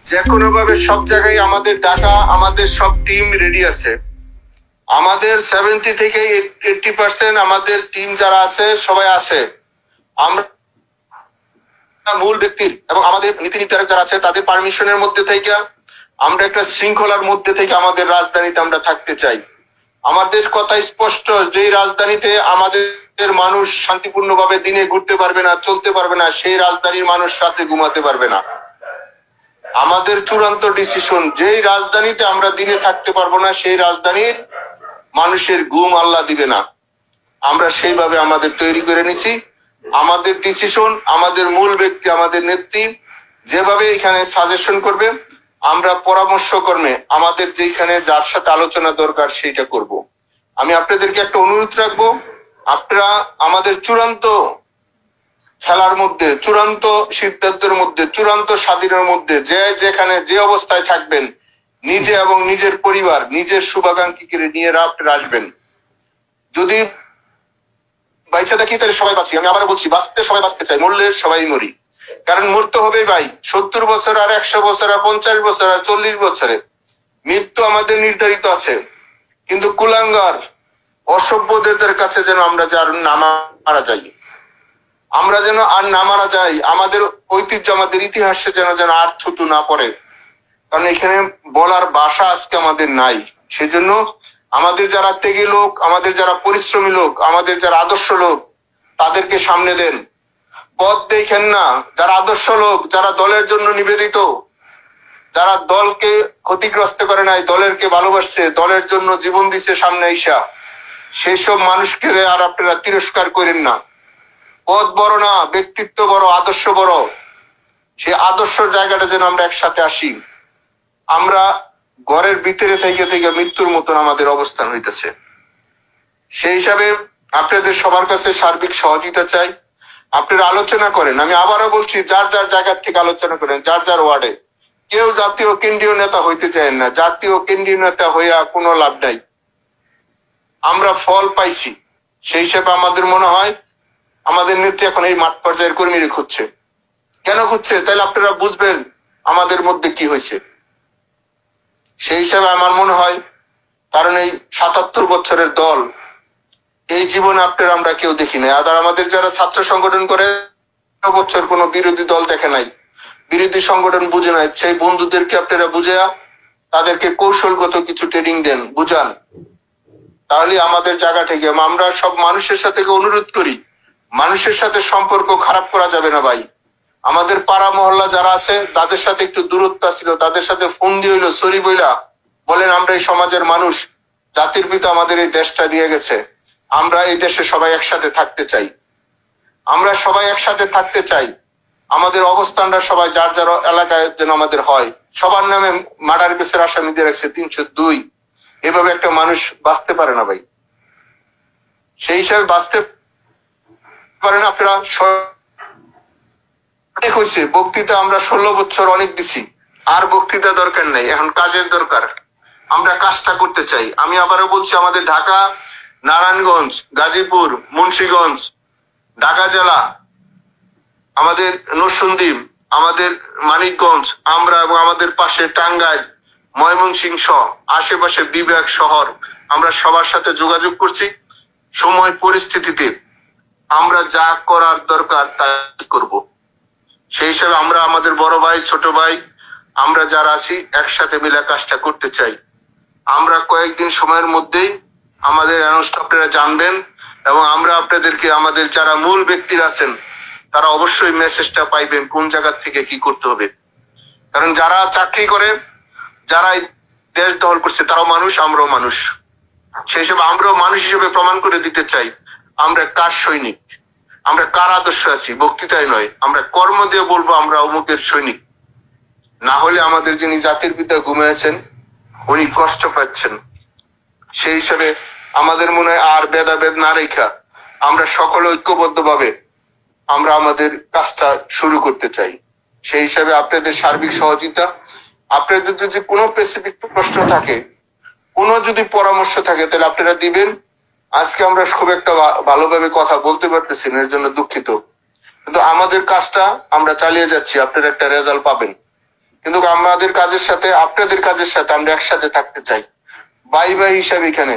যে কোনো ভাবে সব জায়গায় আমাদের ঢাকা, আমাদের সব টিম রেডি আছে। আমাদের 70 থেকে 80% আমাদের টিম যারা আছে সবাই আছে। আমরা মূল ব্যক্তির এবং আমাদের নীতি নির্ধারক যারা আছে তাদের পারমিশনের মধ্যে থেকে আমরা একটা শৃঙ্খলার মধ্যে থেকে আমাদের রাজধানীতে আমরা থাকতে চাই। আমাদের কথা স্পষ্ট, যে রাজধানীতে আমাদের মানুষ শান্তিপূর্ণভাবে দিনে ঘুরতে পারবে না, চলতে পারবে না, সেই রাজধানীর মানুষ রাতে ঘুমাতে পারবে না। আমাদের চূড়ান্ত ডিসিশন, যেই রাজধানীতে আমরা দিনে থাকতে পারবো না, সেই রাজধানীর মানুষের ঘুম আল্লাহ দিবে না। আমরা সেইভাবে আমাদের তৈরি করে নিছি। আমাদের ডিসিশন, আমাদের মূল ব্যক্তি, আমাদের নেত্রী যেভাবে এখানে সাজেশন করবে, আমরা পরামর্শ কর্মে আমাদের যেখানে যার সাথে আলোচনা দরকার সেইটা করব। আমি আপনাদেরকে একটা অনুরোধ রাখবো, আপনারা আমাদের চূড়ান্ত খেলার মধ্যে, চূড়ান্ত সিদ্ধান্তের মধ্যে, চূড়ান্ত স্বাধীনের মধ্যে যে যেখানে যে অবস্থায় থাকবেন, নিজে এবং নিজের পরিবার, নিজের শুভাকাঙ্ক্ষীকে নিয়ে আপনারা আসবেন। যদি বাইচা দেখি তাহলে সবাই বাঁচি। আমি আবার বলছি, বাঁচতে সবাই বাঁচতে চাই, মরলে সবাই মরি। কারণ মরতে হবেই ভাই। 70 বছর আর 100 বছর আর 50 বছর আর 40 বছরে মৃত্যু আমাদের নির্ধারিত আছে। কিন্তু কুলাঙ্গার অসভ্যদের কাছে যেন আমরা যার না মারা যাই, আমরা যেন আর না মারা যাই, আমাদের ঐতিহ্য, আমাদের ইতিহাসে যেন যেন আর থুতু না পড়ে। কারণ এখানে বলার ভাষা আজকে আমাদের নাই। সেজন্য আমাদের যারা ত্যাগী লোক, আমাদের যারা পরিশ্রমী লোক, আমাদের যারা আদর্শ লোক, তাদেরকে সামনে দেন। পথ দেখেন না। যারা আদর্শ লোক, যারা দলের জন্য নিবেদিত, যারা দলকে ক্ষতিগ্রস্ত করে নাই, দলেরকে ভালোবাসছে, দলের জন্য জীবন দিচ্ছে সামনে আইসা, সেই সব মানুষকে আর আপনারা তিরস্কার করেন না। পথ বড় না, ব্যক্তিত্ব বড়, আদর্শ বড়। সেই আদর্শ জায়গাটা যেন আমরা একসাথে আসি। আমরা ঘরের ভিতরে থেকে থেকে মৃত্যুর মতন আমাদের অবস্থান হইতেছে। সেই হিসাবে আপনাদের সবার কাছে সার্বিক সহযোগিতা চাই। আপনারা আলোচনা করেন। আমি আবারও বলছি, যার যার জায়গার থেকে আলোচনা করেন, যার যার ওয়ার্ডে। কেউ জাতীয় কেন্দ্রীয় নেতা হইতে চায় না। জাতীয় কেন্দ্রীয় নেতা হইয়া কোনো লাভ নাই। আমরা ফল পাইছি। সেই হিসাবে আমাদের মনে হয় আমাদের নেত্রী এখন এই মাঠ পর্যায়ের কর্মীরা খুঁজছে। কেন খুঁজছে? তাহলে আপনারা বুঝবেন আমাদের মধ্যে কি হয়েছে। সেই হিসাবে আমার মনে হয়, কারণ এই 77 বছরের দল, এই জীবনে আপনারা আমরা কেউ দেখি নাই। আর আমাদের যারা ছাত্র সংগঠন করে বছর কোনো বিরোধী দল দেখে নাই, বিরোধী সংগঠন বুঝে নাই। সেই বন্ধুদেরকে আপনারা বুঝা তাদেরকে কৌশলগত কিছু ট্রেনিং দেন, বুঝান। তাহলে আমাদের জায়গা থেকে আমরা সব মানুষের সাথে অনুরোধ করি, মানুষের সাথে সম্পর্ক খারাপ করা যাবে না ভাই। আমাদের পাড়া মহল্লা যারা আছে তাদের সাথে একটু দূরত্ব ছিল, তাদের সাথে ফোন দিয়ে হইলো, সরি বইলা বলেন, আমরা এই সমাজের মানুষ, জাতির পিতা আমাদের এই দেশটা দিয়ে গেছে, আমরা এই দেশে সবাই একসাথে থাকতে চাই। আমরা সবাই একসাথে থাকতে চাই। আমাদের অবস্থানটা সবাই যার যার এলাকায় যেন আমাদের হয়। সবার নামে মার্ডার কেসের আসামি দিয়ে রাখছে 302। এভাবে একটা মানুষ বাঁচতে পারে না ভাই। সেই হিসাবে বাঁচতে পারে না। আপনারা ঠিক হয়েছে, বক্তৃতা আমরা 16 বছর অনেক দিছি, আর বক্তৃতা দরকার নাই, এখন কাজের দরকার। আমরা কাজটা করতে চাই। আমি আবারও বলছি, আমাদের ঢাকা, নারায়ণগঞ্জ, গাজীপুর, মুন্সিগঞ্জ, ঢাকা জেলা, আমাদের নরসিংদী, আমাদের মানিকগঞ্জ, আমরা এবং আমাদের পাশে টাঙ্গাইল, ময়মনসিংহ সহ আশেপাশে বিভাগ শহর, আমরা সবার সাথে যোগাযোগ করছি। সময় পরিস্থিতিতে আমরা যা করার দরকার তাই করব। সেই হিসাবে আমরা আমাদের বড় ভাই, ছোট ভাই, আমরা যারা আছি একসাথে মিলে কাজটা করতে চাই। আমরা কয়েকদিন সময়ের মধ্যেই আমাদের অ্যানাউন্সটা আপনারা জানবেন, এবং আমরা আপনাদেরকে, আমাদের যারা মূল ব্যক্তিরা আছেন তারা অবশ্যই মেসেজটা পাইবেন কোন জায়গা থেকে কি করতে হবে। কারণ যারা চাকরি করে, যারা দেশ দখল করছে, তারাও মানুষ, আমরাও মানুষ। সেই হিসেবে আমরাও মানুষ হিসেবে প্রমাণ করে দিতে চাই আমরা কার সৈনিক, আমরা কার আদর্শ আছি, বক্তৃতায় নয়। আমরা কর্ম দিয়ে বলবো আমরা অমুকের সৈনিক। না হলে আমাদের যিনি জাতির পিতা ঘুমিয়েছেন উনি কষ্ট পাচ্ছেন। সেই হিসাবে আমাদের মনে হয় আর ভেদাভেদ না রেখা আমরা সকলে ঐক্যবদ্ধ ভাবে আমরা আমাদের কাজটা শুরু করতে চাই। সেই হিসাবে আপনাদের সার্বিক সহযোগিতা, আপনাদের যদি কোনো স্পেসিফিক প্রশ্ন থাকে, কোনো যদি পরামর্শ থাকে, তাহলে আপনারা দিবেন। আজকে আমরা খুব একটা ভালোভাবে কথা বলতে পারতেছি না, এর জন্য দুঃখিত। কিন্তু আমাদের কাজটা আমরা চালিয়ে যাচ্ছি, আপনারা একটা রেজাল্ট পাবেন। কিন্তু আমাদের কাজের সাথে আপনাদের কাজের সাথে আমরা একসাথে থাকতে চাই। ভাই ভাই হিসাবে এখানে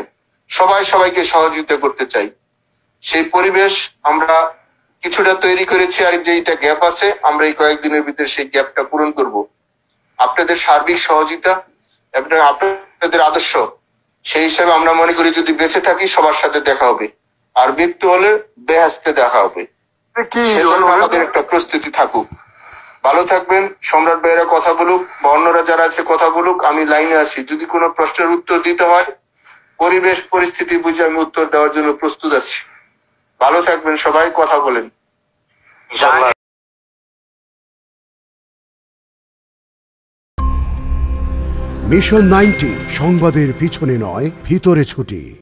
সবাই সবাইকে সহযোগিতা করতে চাই। সেই পরিবেশ আমরা কিছুটা তৈরি করেছি, আর যেটা গ্যাপ আছে আমরা এই কয়েকদিনের ভিতরে সেই গ্যাপটা পূরণ করব। আপনাদের সার্বিক সহযোগিতা এবং আপনাদের আদর্শ, সেই হিসাবে আমরা মনে করি যদি বেঁচে থাকি সবার সাথে দেখা হবে, আর মৃত্যু হলে বেহেশতে দেখা হবে। সেজন্য আমাদের একটা প্রস্তুতি থাকুক। ভালো থাকবেন। সম্রাট ভাইয়েরা কথা বলুক বা অন্যরা যারা আছে কথা বলুক, আমি লাইনে আছি। যদি কোনো প্রশ্নের উত্তর দিতে হয় পরিবেশ পরিস্থিতি বুঝে আমি উত্তর দেওয়ার জন্য প্রস্তুত আছি। ভালো থাকবেন সবাই, কথা বলেন। মিশন 90 সংবাদের পিছনে নয়, ভিতরে ছুটি।